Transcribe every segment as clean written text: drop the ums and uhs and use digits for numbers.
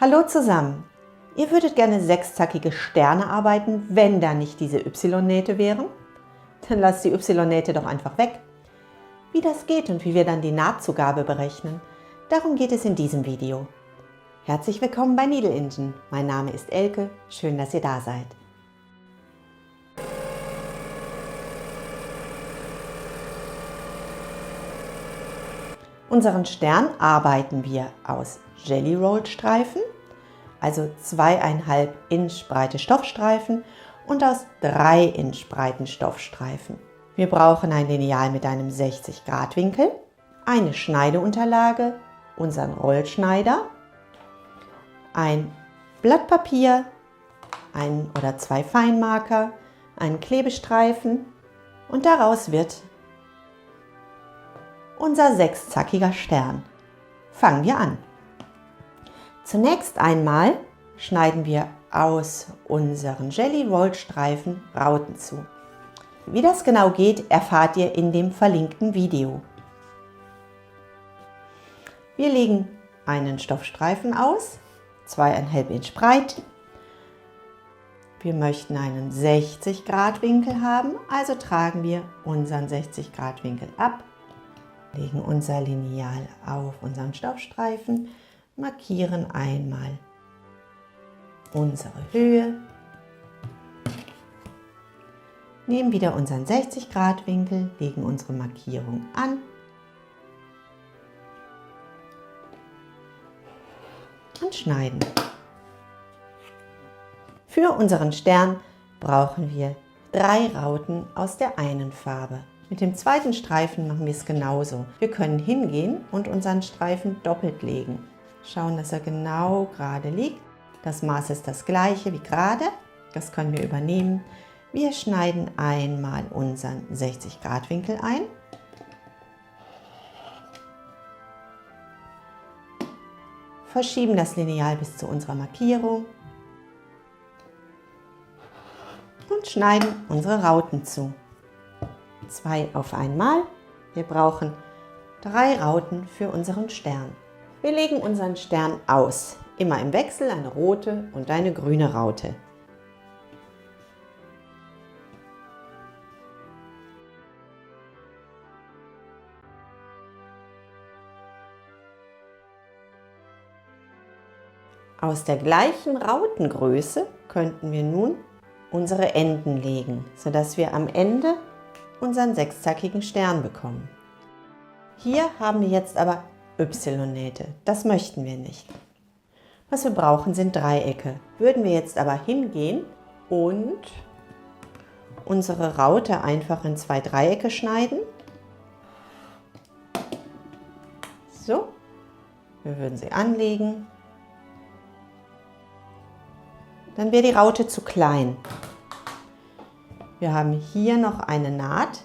Hallo zusammen! Ihr würdet gerne sechszackige Sterne arbeiten, wenn da nicht diese Y-Nähte wären? Dann lasst die Y-Nähte doch einfach weg. Wie das geht und wie wir dann die Nahtzugabe berechnen, darum geht es in diesem Video. Herzlich willkommen bei Needle Engine. Mein Name ist Elke, schön, dass ihr da seid. Unseren Stern arbeiten wir aus Jelly Roll Streifen, also 2,5 Inch breite Stoffstreifen und aus 3 Inch breiten Stoffstreifen. Wir brauchen ein Lineal mit einem 60 Grad Winkel, eine Schneideunterlage, unseren Rollschneider, ein Blatt Papier, ein oder zwei Feinmarker, einen Klebestreifen und daraus wird unser sechszackiger Stern. Fangen wir an. Zunächst einmal schneiden wir aus unseren Jelly Roll Streifen Rauten zu. Wie das genau geht, erfahrt ihr in dem verlinkten Video. Wir legen einen Stoffstreifen aus, 2,5 Inch breit. Wir möchten einen 60 Grad Winkel haben, also tragen wir unseren 60 Grad Winkel ab, legen unser Lineal auf unseren Stoffstreifen, markieren einmal unsere Höhe, nehmen wieder unseren 60 Grad Winkel, legen unsere Markierung an und schneiden. Für unseren Stern brauchen wir 3 Rauten aus der einen Farbe. Mit dem zweiten Streifen machen wir es genauso. Wir können hingehen und unseren Streifen doppelt legen. Schauen, dass er genau gerade liegt. Das Maß ist das gleiche wie gerade. Das können wir übernehmen. Wir schneiden einmal unseren 60 Grad Winkel ein. Verschieben das Lineal bis zu unserer Markierung. Und schneiden unsere Rauten zu. 2 auf einmal. Wir brauchen 3 Rauten für unseren Stern. Wir legen unseren Stern aus. Immer im Wechsel eine rote und eine grüne Raute. Aus der gleichen Rautengröße könnten wir nun unsere Enden legen, sodass wir am Ende unseren sechszackigen Stern bekommen. Hier haben wir jetzt aber Y-Nähte. Das möchten wir nicht. Was wir brauchen, sind Dreiecke. Würden wir jetzt aber hingehen und unsere Raute einfach in 2 Dreiecke schneiden. So, wir würden sie anlegen. Dann wäre die Raute zu klein. Wir haben hier noch eine Naht.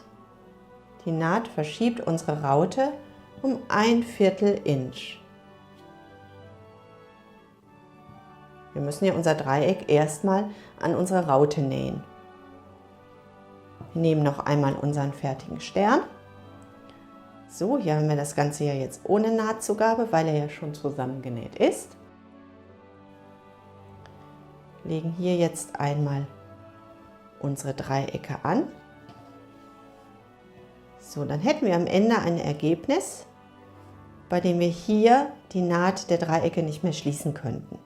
Die Naht verschiebt unsere Raute um 1/4 Inch. Wir müssen ja unser Dreieck erstmal an unsere Raute nähen. Wir nehmen noch einmal unseren fertigen Stern. So, hier haben wir das Ganze ja jetzt ohne Nahtzugabe, weil er ja schon zusammengenäht ist. Legen hier jetzt einmal unsere Dreiecke an. So, dann hätten wir am Ende ein Ergebnis, bei dem wir hier die Naht der Dreiecke nicht mehr schließen könnten.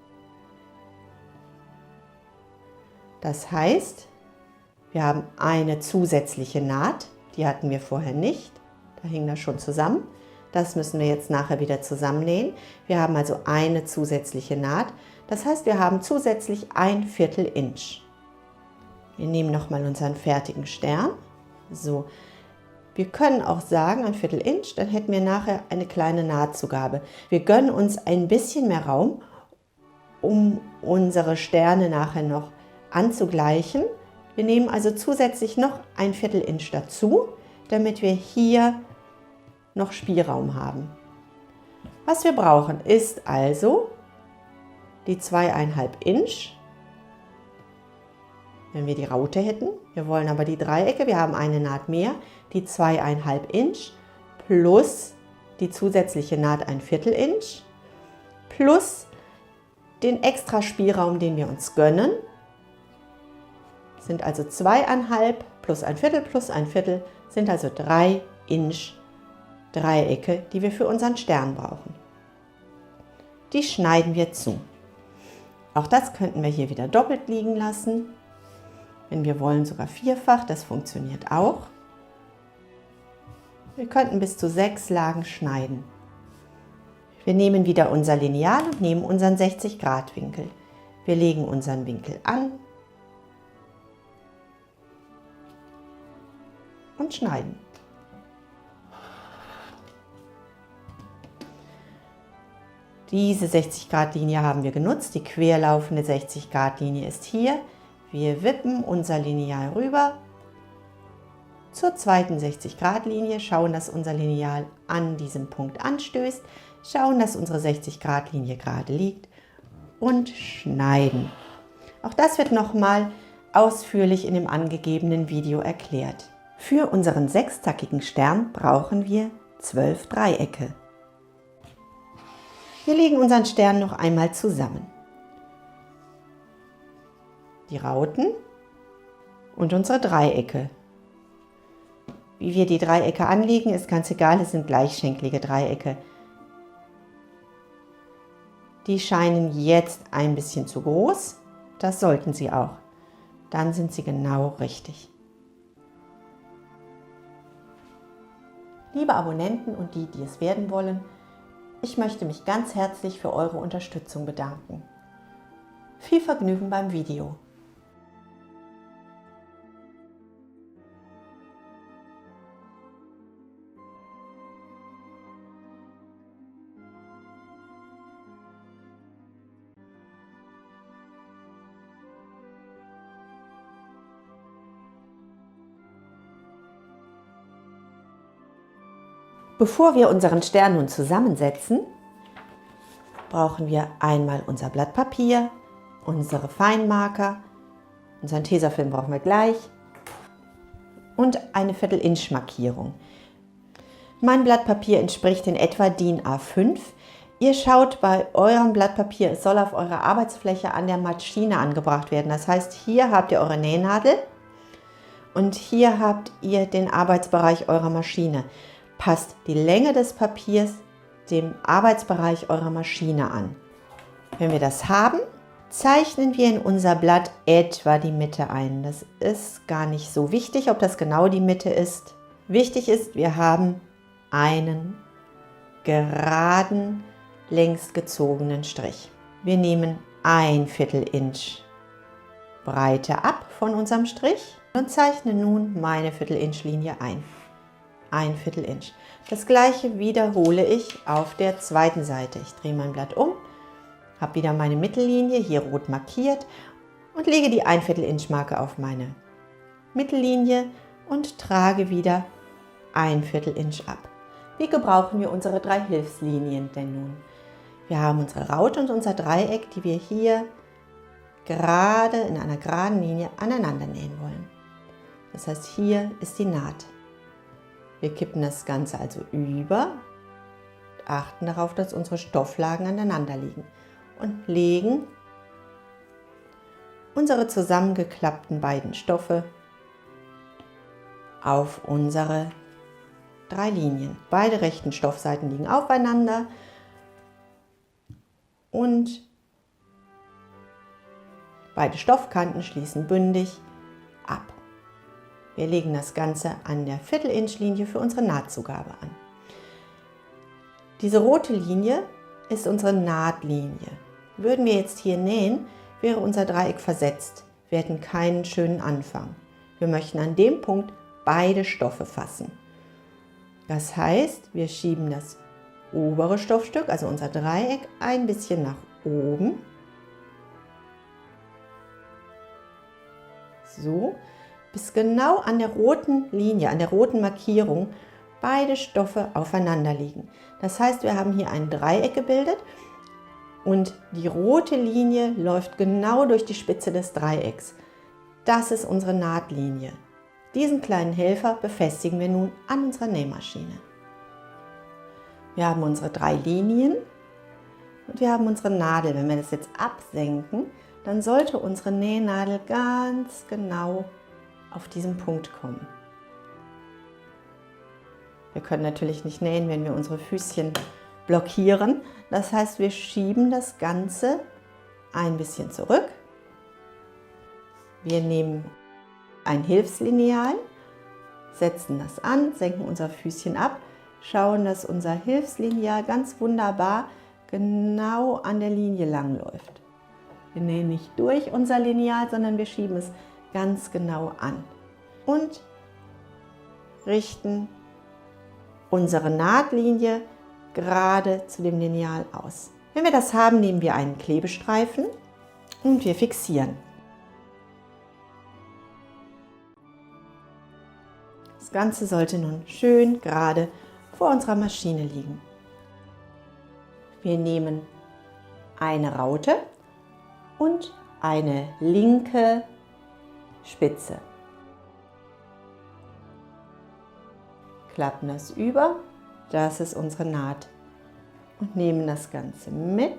Das heißt, wir haben eine zusätzliche Naht, die hatten wir vorher nicht, da hing das schon zusammen. Das müssen wir jetzt nachher wieder zusammennähen. Wir haben also eine zusätzliche Naht, das heißt, wir haben zusätzlich 1/4 Inch. Wir nehmen nochmal unseren fertigen Stern. So, wir können auch sagen 1/4 Inch, dann hätten wir nachher eine kleine Nahtzugabe. Wir gönnen uns ein bisschen mehr Raum, um unsere Sterne nachher noch anzugleichen. Wir nehmen also zusätzlich noch 1/4 Inch dazu, damit wir hier noch Spielraum haben. Was wir brauchen, ist also die 2,5 Inch. Wenn wir die Raute hätten, wir wollen aber die Dreiecke, wir haben eine Naht mehr, die 2,5 Inch plus die zusätzliche Naht 1/4 Inch plus den extra Spielraum, den wir uns gönnen, sind also 2,5 plus ein Viertel, sind also 3 Inch Dreiecke, die wir für unseren Stern brauchen. Die schneiden wir zu. Auch das könnten wir hier wieder doppelt liegen lassen. Wenn wir wollen, sogar vierfach, das funktioniert auch. Wir könnten bis zu 6 Lagen schneiden. Wir nehmen wieder unser Lineal und nehmen unseren 60-Grad-Winkel. Wir legen unseren Winkel an und schneiden. Diese 60-Grad-Linie haben wir genutzt. Die querlaufende 60-Grad-Linie ist hier. Wir wippen unser Lineal rüber zur zweiten 60-Grad-Linie, schauen, dass unser Lineal an diesem Punkt anstößt, schauen, dass unsere 60-Grad-Linie gerade liegt und schneiden. Auch das wird nochmal ausführlich in dem angegebenen Video erklärt. Für unseren sechszackigen Stern brauchen wir 12 Dreiecke. Wir legen unseren Stern noch einmal zusammen. Die Rauten und unsere Dreiecke. Wie wir die Dreiecke anlegen, ist ganz egal, es sind gleichschenklige Dreiecke. Die scheinen jetzt ein bisschen zu groß, das sollten sie auch. Dann sind sie genau richtig. Liebe Abonnenten und die, die es werden wollen, ich möchte mich ganz herzlich für eure Unterstützung bedanken. Viel Vergnügen beim Video. Bevor wir unseren Stern nun zusammensetzen, brauchen wir einmal unser Blatt Papier, unsere Feinmarker, unseren Tesafilm brauchen wir gleich und eine Viertel-Inch Markierung. Mein Blatt Papier entspricht in etwa DIN A5. Ihr schaut bei eurem Blatt Papier, es soll auf eurer Arbeitsfläche an der Maschine angebracht werden. Das heißt, hier habt ihr eure Nähnadel und hier habt ihr den Arbeitsbereich eurer Maschine. Passt die Länge des Papiers dem Arbeitsbereich eurer Maschine an. Wenn wir das haben, zeichnen wir in unser Blatt etwa die Mitte ein. Das ist gar nicht so wichtig, ob das genau die Mitte ist. Wichtig ist, wir haben einen geraden, längs gezogenen Strich. Wir nehmen ein Viertel-Inch Breite ab von unserem Strich und zeichne nun meine Viertel-Inch-Linie ein. Ein Viertel-Inch. Das gleiche wiederhole ich auf der zweiten Seite. Ich drehe mein Blatt um, habe wieder meine Mittellinie, hier rot markiert und lege die 1 Viertel-Inch Marke auf meine Mittellinie und trage wieder 1 Viertel-Inch ab. Wie gebrauchen wir unsere 3 Hilfslinien denn nun? Wir haben unsere Raute und unser Dreieck, die wir hier gerade in einer geraden Linie aneinander nähen wollen. Das heißt, hier ist die Naht. Wir kippen das Ganze also über, achten darauf, dass unsere Stofflagen aneinander liegen und legen unsere zusammengeklappten beiden Stoffe auf unsere 3 Linien. Beide rechten Stoffseiten liegen aufeinander und beide Stoffkanten schließen bündig ab. Wir legen das Ganze an der Viertel-Inch-Linie für unsere Nahtzugabe an. Diese rote Linie ist unsere Nahtlinie. Würden wir jetzt hier nähen, wäre unser Dreieck versetzt. Wir hätten keinen schönen Anfang. Wir möchten an dem Punkt beide Stoffe fassen. Das heißt, wir schieben das obere Stoffstück, also unser Dreieck, ein bisschen nach oben. So. Bis genau an der roten Linie, an der roten Markierung, beide Stoffe aufeinander liegen. Das heißt, wir haben hier ein Dreieck gebildet und die rote Linie läuft genau durch die Spitze des Dreiecks. Das ist unsere Nahtlinie. Diesen kleinen Helfer befestigen wir nun an unserer Nähmaschine. Wir haben unsere 3 Linien. Und wir haben unsere Nadel. Wenn wir das jetzt absenken, dann sollte unsere Nähnadel ganz genau auf diesen Punkt kommen. Wir können natürlich nicht nähen, wenn wir unsere Füßchen blockieren. Das heißt, wir schieben das Ganze ein bisschen zurück. Wir nehmen ein Hilfslineal, setzen das an, senken unser Füßchen ab, schauen, dass unser Hilfslineal ganz wunderbar genau an der Linie lang läuft. Wir nähen nicht durch unser Lineal, sondern wir schieben es ganz genau an und richten unsere Nahtlinie gerade zu dem Lineal aus. Wenn wir das haben, nehmen wir einen Klebestreifen und wir fixieren. Das Ganze sollte nun schön gerade vor unserer Maschine liegen. Wir nehmen eine Raute und eine linke Spitze. Klappen das über, das ist unsere Naht und nehmen das Ganze mit.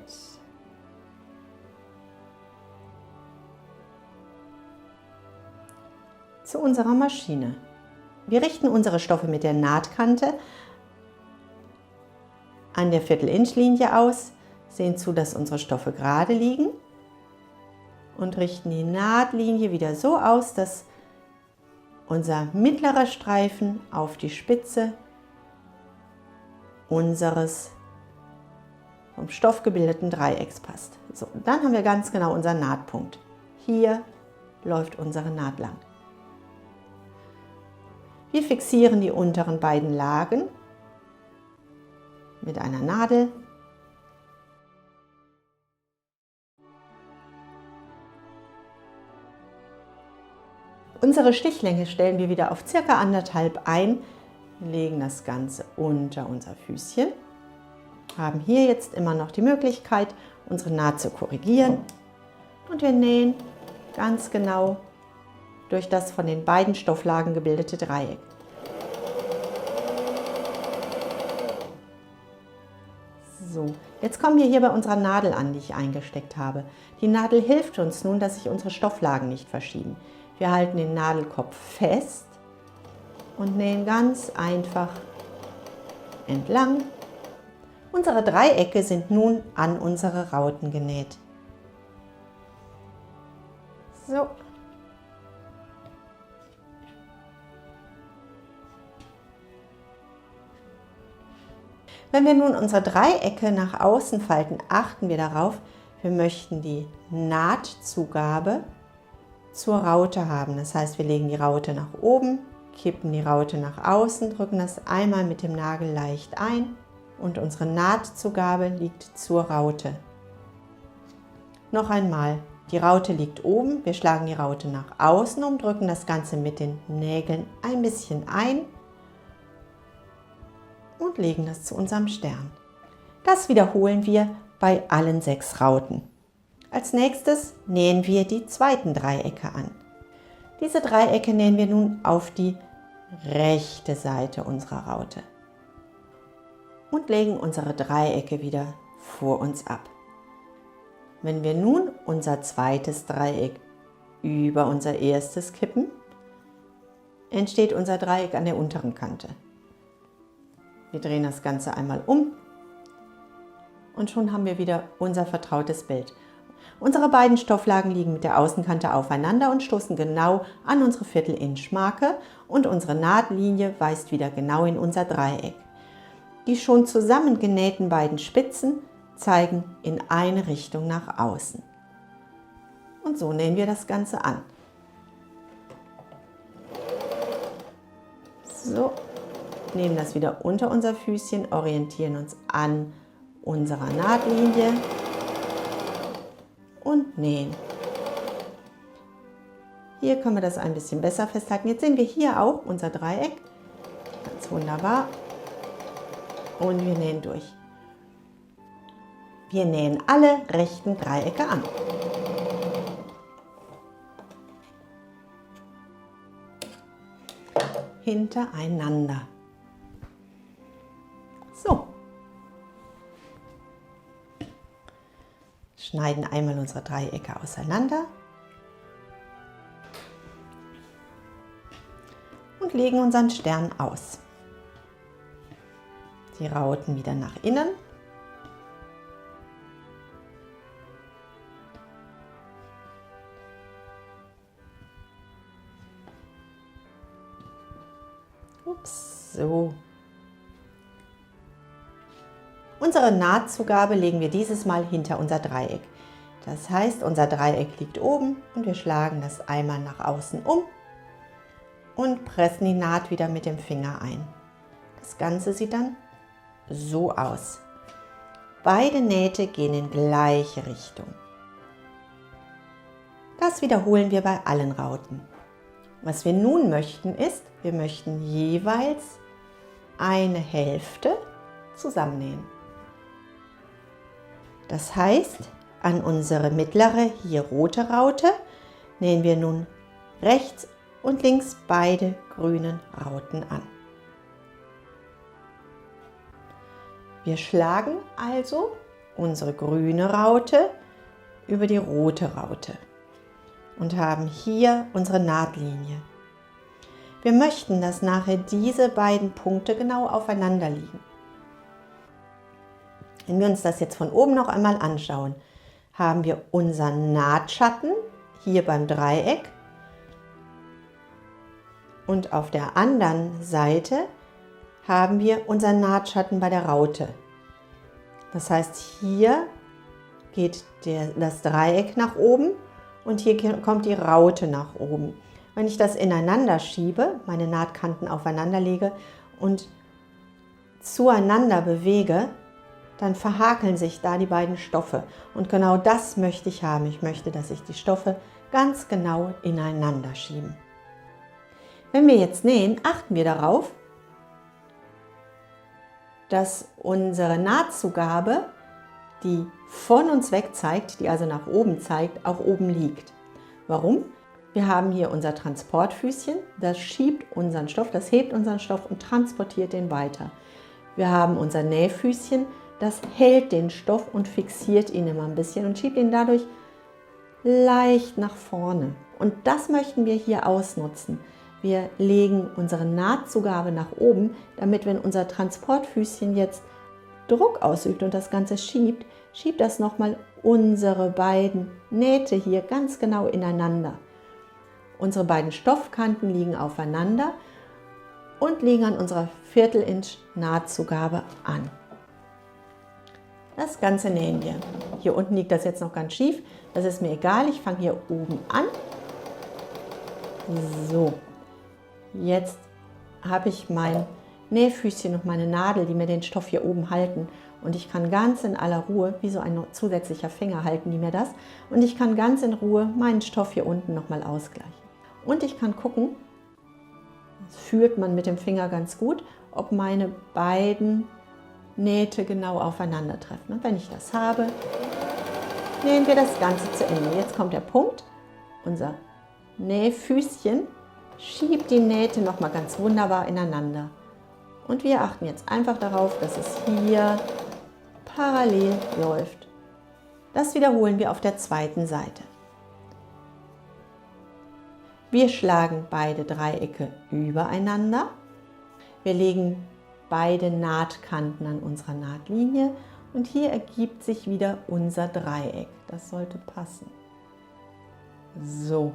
Zu unserer Maschine. Wir richten unsere Stoffe mit der Nahtkante an der Viertel-Inch-Linie aus, sehen zu, dass unsere Stoffe gerade liegen und richten die Nahtlinie wieder so aus, dass unser mittlerer Streifen auf die Spitze unseres vom Stoff gebildeten Dreiecks passt. So, und dann haben wir ganz genau unseren Nahtpunkt. Hier läuft unsere Naht lang. Wir fixieren die unteren beiden Lagen mit einer Nadel. Unsere Stichlänge stellen wir wieder auf ca. 1,5 ein, legen das Ganze unter unser Füßchen, haben hier jetzt immer noch die Möglichkeit, unsere Naht zu korrigieren und wir nähen ganz genau durch das von den beiden Stofflagen gebildete Dreieck. So, jetzt kommen wir hier bei unserer Nadel an, die ich eingesteckt habe. Die Nadel hilft uns nun, dass sich unsere Stofflagen nicht verschieben. Wir halten den Nadelkopf fest und nähen ganz einfach entlang. Unsere Dreiecke sind nun an unsere Rauten genäht. So. Wenn wir nun unsere Dreiecke nach außen falten, achten wir darauf, wir möchten die Nahtzugabe zur Raute haben. Das heißt, wir legen die Raute nach oben, kippen die Raute nach außen, drücken das einmal mit dem Nagel leicht ein und unsere Nahtzugabe liegt zur Raute. Noch einmal, die Raute liegt oben, wir schlagen die Raute nach außen um, drücken das Ganze mit den Nägeln ein bisschen ein und legen das zu unserem Stern. Das wiederholen wir bei allen 6 Rauten. Als nächstes nähen wir die zweiten Dreiecke an. Diese Dreiecke nähen wir nun auf die rechte Seite unserer Raute und legen unsere Dreiecke wieder vor uns ab. Wenn wir nun unser zweites Dreieck über unser erstes kippen, entsteht unser Dreieck an der unteren Kante. Wir drehen das Ganze einmal um und schon haben wir wieder unser vertrautes Bild. Unsere beiden Stofflagen liegen mit der Außenkante aufeinander und stoßen genau an unsere Viertel-Inch-Marke und unsere Nahtlinie weist wieder genau in unser Dreieck. Die schon zusammengenähten beiden Spitzen zeigen in eine Richtung nach außen. Und so nähen wir das Ganze an. So, nehmen das wieder unter unser Füßchen, orientieren uns an unserer Nahtlinie und nähen. Hier können wir das ein bisschen besser festhalten. Jetzt sehen wir hier auch unser Dreieck. Ganz wunderbar. Und wir nähen durch. Wir nähen alle rechten Dreiecke an. Hintereinander. So. schneiden einmal unsere Dreiecke auseinander und legen unseren Stern aus. Die Rauten wieder nach innen. Ups, so. Unsere Nahtzugabe legen wir dieses Mal hinter unser Dreieck. Das heißt, unser Dreieck liegt oben und wir schlagen das einmal nach außen um und pressen die Naht wieder mit dem Finger ein. Das Ganze sieht dann so aus. Beide Nähte gehen in gleiche Richtung. Das wiederholen wir bei allen Rauten. Was wir nun möchten ist, wir möchten jeweils eine Hälfte zusammennähen. Das heißt, an unsere mittlere, hier rote Raute, nähen wir nun rechts und links beide grünen Rauten an. Wir schlagen also unsere grüne Raute über die rote Raute und haben hier unsere Nahtlinie. Wir möchten, dass nachher diese beiden Punkte genau aufeinander liegen. Wenn wir uns das jetzt von oben noch einmal anschauen, haben wir unseren Nahtschatten hier beim Dreieck und auf der anderen Seite haben wir unseren Nahtschatten bei der Raute. Das heißt, hier geht das Dreieck nach oben und hier kommt die Raute nach oben. Wenn ich das ineinander schiebe, meine Nahtkanten aufeinander lege und zueinander bewege, dann verhakeln sich da die beiden Stoffe. Und genau das möchte ich haben. Ich möchte, dass sich die Stoffe ganz genau ineinander schieben. Wenn wir jetzt nähen, achten wir darauf, dass unsere Nahtzugabe, die von uns weg zeigt, die also nach oben zeigt, auch oben liegt. Warum? Wir haben hier unser Transportfüßchen, das schiebt unseren Stoff, das hebt unseren Stoff und transportiert den weiter. Wir haben unser Nähfüßchen, das hält den Stoff und fixiert ihn immer ein bisschen und schiebt ihn dadurch leicht nach vorne. Und das möchten wir hier ausnutzen. Wir legen unsere Nahtzugabe nach oben, damit, wenn unser Transportfüßchen jetzt Druck ausübt und das Ganze schiebt, schiebt das nochmal unsere beiden Nähte hier ganz genau ineinander. Unsere beiden Stoffkanten liegen aufeinander und liegen an unserer Viertel-Inch Nahtzugabe an. Das Ganze nähen wir. Hier unten liegt das jetzt noch ganz schief. Das ist mir egal. Ich fange hier oben an. So, jetzt habe ich mein Nähfüßchen und meine Nadel, die mir den Stoff hier oben halten. Und ich kann ganz in aller Ruhe, wie so ein zusätzlicher Finger halten die mir das. Und ich kann ganz in Ruhe meinen Stoff hier unten nochmal ausgleichen. Und ich kann gucken, das fühlt man mit dem Finger ganz gut, ob meine beiden Nähte genau aufeinander treffen. Und wenn ich das habe, nähen wir das Ganze zu Ende. Jetzt kommt der Punkt. Unser Nähfüßchen schiebt die Nähte nochmal ganz wunderbar ineinander. Und wir achten jetzt einfach darauf, dass es hier parallel läuft. Das wiederholen wir auf der zweiten Seite. Wir schlagen beide Dreiecke übereinander. Wir legen beide Nahtkanten an unserer Nahtlinie und hier ergibt sich wieder unser Dreieck. Das sollte passen. So.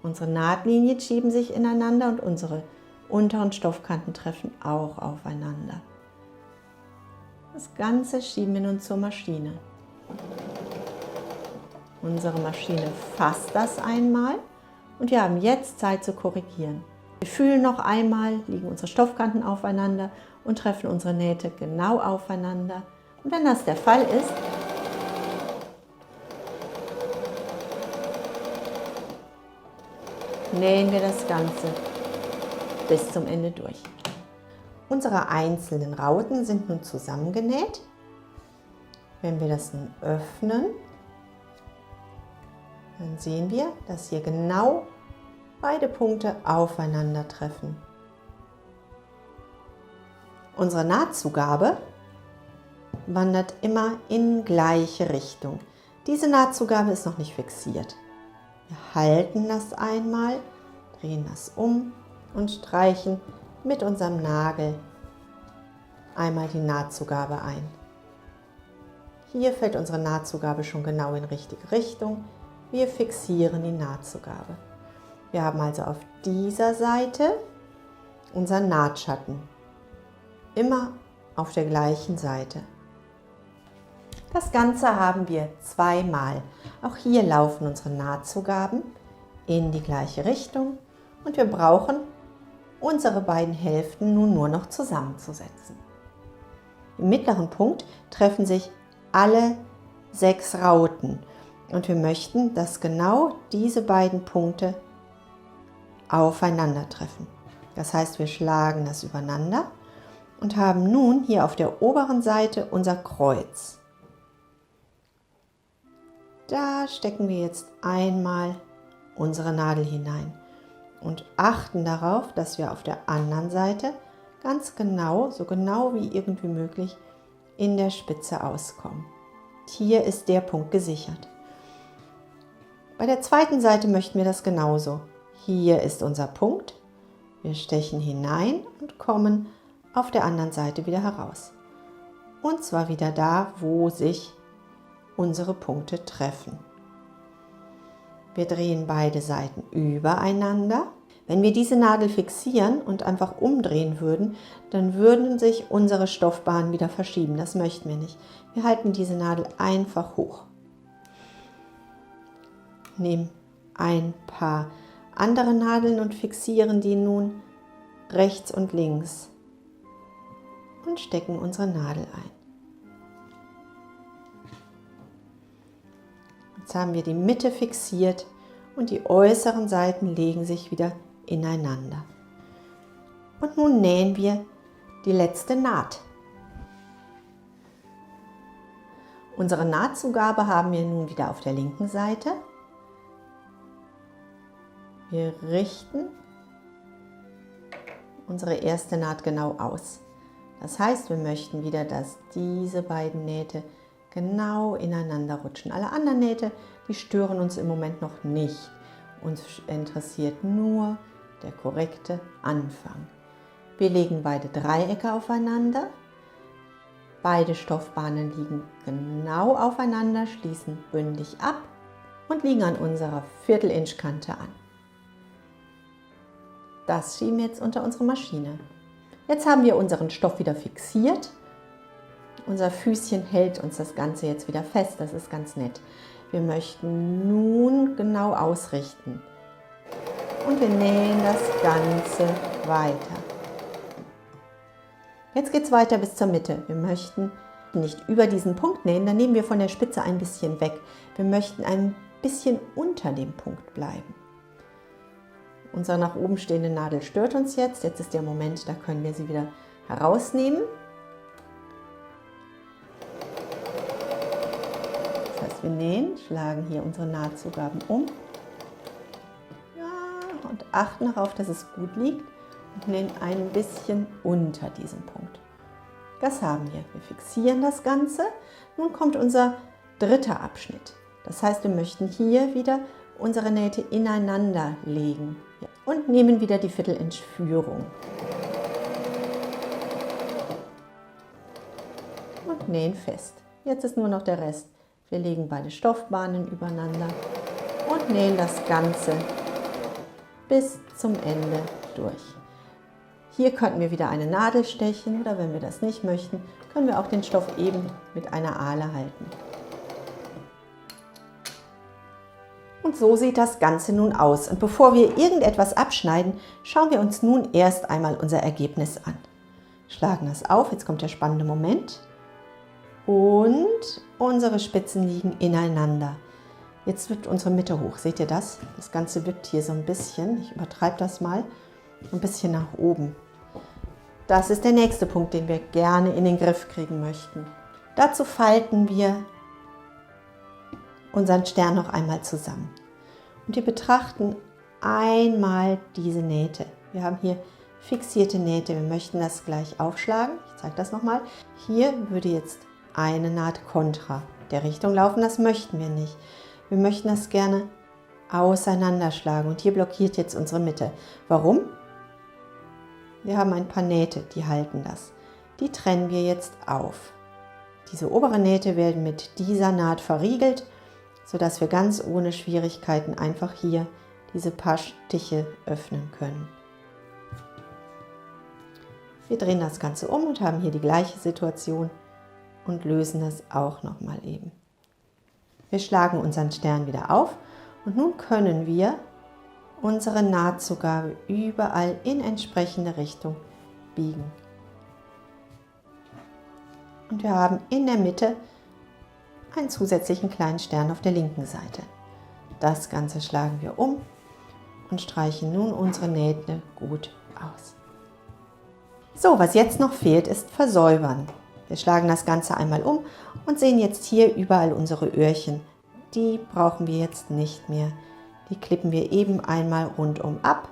Unsere Nahtlinien schieben sich ineinander und unsere unteren Stoffkanten treffen auch aufeinander. Das Ganze schieben wir nun zur Maschine. Unsere Maschine fasst das einmal und wir haben jetzt Zeit zu korrigieren. Wir fühlen noch einmal, liegen unsere Stoffkanten aufeinander und treffen unsere Nähte genau aufeinander. Und wenn das der Fall ist, nähen wir das Ganze bis zum Ende durch. Unsere einzelnen Rauten sind nun zusammengenäht. Wenn wir das nun öffnen, dann sehen wir, dass hier genau beide Punkte aufeinandertreffen. Unsere Nahtzugabe wandert immer in gleiche Richtung. Diese Nahtzugabe ist noch nicht fixiert. Wir halten das einmal, drehen das um und streichen mit unserem Nagel einmal die Nahtzugabe ein. Hier fällt unsere Nahtzugabe schon genau in richtige Richtung. Wir fixieren die Nahtzugabe. Wir haben also auf dieser Seite unseren Nahtschatten. Immer auf der gleichen Seite. Das Ganze haben wir zweimal. Auch hier laufen unsere Nahtzugaben in die gleiche Richtung und wir brauchen unsere beiden Hälften nun nur noch zusammenzusetzen. Im mittleren Punkt treffen sich alle 6 Rauten und wir möchten, dass genau diese beiden Punkte aufeinandertreffen. Das heißt, wir schlagen das übereinander und haben nun hier auf der oberen Seite unser Kreuz. Da stecken wir jetzt einmal unsere Nadel hinein und achten darauf, dass wir auf der anderen Seite ganz genau, so genau wie irgendwie möglich, in der Spitze auskommen. Hier ist der Punkt gesichert. Bei der zweiten Seite möchten wir das genauso. Hier ist unser Punkt. Wir stechen hinein und kommen auf der anderen Seite wieder heraus. Und zwar wieder da, wo sich unsere Punkte treffen. Wir drehen beide Seiten übereinander. Wenn wir diese Nadel fixieren und einfach umdrehen würden, dann würden sich unsere Stoffbahnen wieder verschieben. Das möchten wir nicht. Wir halten diese Nadel einfach hoch. Nehmen ein paar andere Nadeln und fixieren die nun rechts und links und stecken unsere Nadel ein. Jetzt haben wir die Mitte fixiert und die äußeren Seiten legen sich wieder ineinander. Und nun nähen wir die letzte Naht. Unsere Nahtzugabe haben wir nun wieder auf der linken Seite. Wir richten unsere erste Naht genau aus. Das heißt, wir möchten wieder, dass diese beiden Nähte genau ineinander rutschen. Alle anderen Nähte, die stören uns im Moment noch nicht. Uns interessiert nur der korrekte Anfang. Wir legen beide Dreiecke aufeinander. Beide Stoffbahnen liegen genau aufeinander, schließen bündig ab und liegen an unserer Viertel-Inch-Kante an. Das schieben wir jetzt unter unsere Maschine. Jetzt haben wir unseren Stoff wieder fixiert. Unser Füßchen hält uns das Ganze jetzt wieder fest, das ist ganz nett. Wir möchten nun genau ausrichten und wir nähen das Ganze weiter. Jetzt geht es weiter bis zur Mitte. Wir möchten nicht über diesen Punkt nähen, dann nehmen wir von der Spitze ein bisschen weg. Wir möchten ein bisschen unter dem Punkt bleiben. Unsere nach oben stehende Nadel stört uns jetzt. Jetzt ist der Moment, da können wir sie wieder herausnehmen. Das heißt, wir nähen, schlagen hier unsere Nahtzugaben um. Ja, und achten darauf, dass es gut liegt und nähen ein bisschen unter diesem Punkt. Das haben wir. Wir fixieren das Ganze. Nun kommt unser dritter Abschnitt. Das heißt, wir möchten hier wieder unsere Nähte ineinander legen und nehmen wieder die Viertel-Inch Führung. Und nähen fest. Jetzt ist nur noch der Rest. Wir legen beide Stoffbahnen übereinander und nähen das Ganze bis zum Ende durch. Hier könnten wir wieder eine Nadel stechen oder wenn wir das nicht möchten, können wir auch den Stoff eben mit einer Ahle halten. Und so sieht das Ganze nun aus. Und bevor wir irgendetwas abschneiden, schauen wir uns nun erst einmal unser Ergebnis an. Schlagen das auf, jetzt kommt der spannende Moment. Und unsere Spitzen liegen ineinander. Jetzt wippt unsere Mitte hoch, seht ihr das? Das Ganze wippt hier so ein bisschen, ich übertreibe das mal, ein bisschen nach oben. Das ist der nächste Punkt, den wir gerne in den Griff kriegen möchten. Dazu falten wir unseren Stern noch einmal zusammen. Und wir betrachten einmal diese Nähte. Wir haben hier fixierte Nähte. Wir möchten das gleich aufschlagen. Ich zeige das nochmal. Hier würde jetzt eine Naht kontra der Richtung laufen. Das möchten wir nicht. Wir möchten das gerne auseinanderschlagen. Und hier blockiert jetzt unsere Mitte. Warum? Wir haben ein paar Nähte, die halten das. Die trennen wir jetzt auf. Diese oberen Nähte werden mit dieser Naht verriegelt, sodass wir ganz ohne Schwierigkeiten einfach hier diese paar Stiche öffnen können. Wir drehen das Ganze um und haben hier die gleiche Situation und lösen das auch nochmal eben. Wir schlagen unseren Stern wieder auf und nun können wir unsere Nahtzugabe überall in entsprechende Richtung biegen. Und wir haben in der Mitte einen zusätzlichen kleinen Stern auf der linken Seite. Das Ganze schlagen wir um und streichen nun unsere Nähte gut aus. So, was jetzt noch fehlt, ist Versäubern. Wir schlagen das Ganze einmal um und sehen jetzt hier überall unsere Öhrchen. Die brauchen wir jetzt nicht mehr. Die klippen wir eben einmal rundum ab.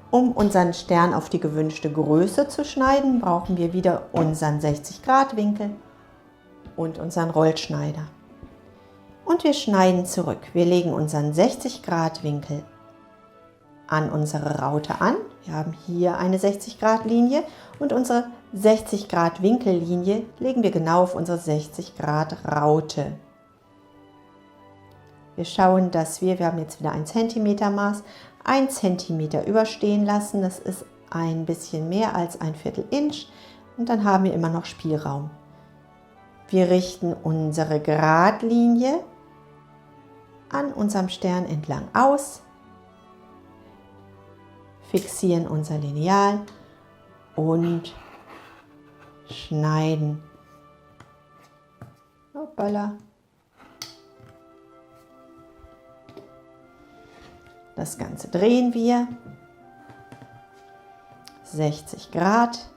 Um unseren Stern auf die gewünschte Größe zu schneiden, brauchen wir wieder unseren 60-Grad-Winkel und unseren Rollschneider. Und wir schneiden zurück. Wir legen unseren 60-Grad-Winkel an unsere Raute an. Wir haben hier eine 60-Grad-Linie und unsere 60-Grad-Winkellinie legen wir genau auf unsere 60-Grad-Raute. Wir schauen, dass wir haben jetzt wieder ein Zentimeter Maß, 1 Zentimeter überstehen lassen. Das ist ein bisschen mehr als ein Viertel-Inch und dann haben wir immer noch Spielraum. Wir richten unsere Gradlinie an unserem Stern entlang aus, fixieren unser Lineal und schneiden. Hoppala. Das Ganze drehen wir 60 Grad,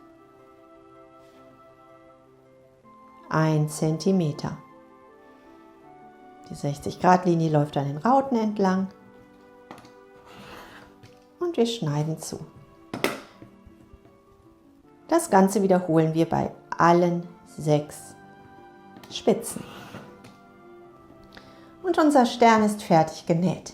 1 Zentimeter. Die 60-Grad-Linie läuft an den Rauten entlang und wir schneiden zu. Das Ganze wiederholen wir bei allen 6 Spitzen. Und unser Stern ist fertig genäht.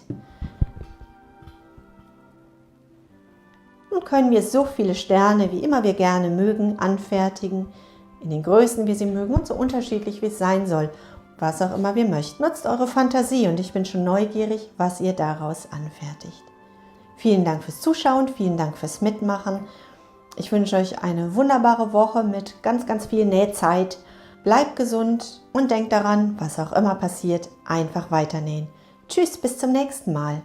Nun können wir so viele Sterne, wie immer wir gerne mögen, anfertigen, in den Größen, wie sie mögen und so unterschiedlich, wie es sein soll. Was auch immer wir möchten. Nutzt eure Fantasie und ich bin schon neugierig, was ihr daraus anfertigt. Vielen Dank fürs Zuschauen, vielen Dank fürs Mitmachen. Ich wünsche euch eine wunderbare Woche mit ganz, ganz viel Nähzeit. Bleibt gesund und denkt daran, was auch immer passiert, einfach weiternähen. Tschüss, bis zum nächsten Mal.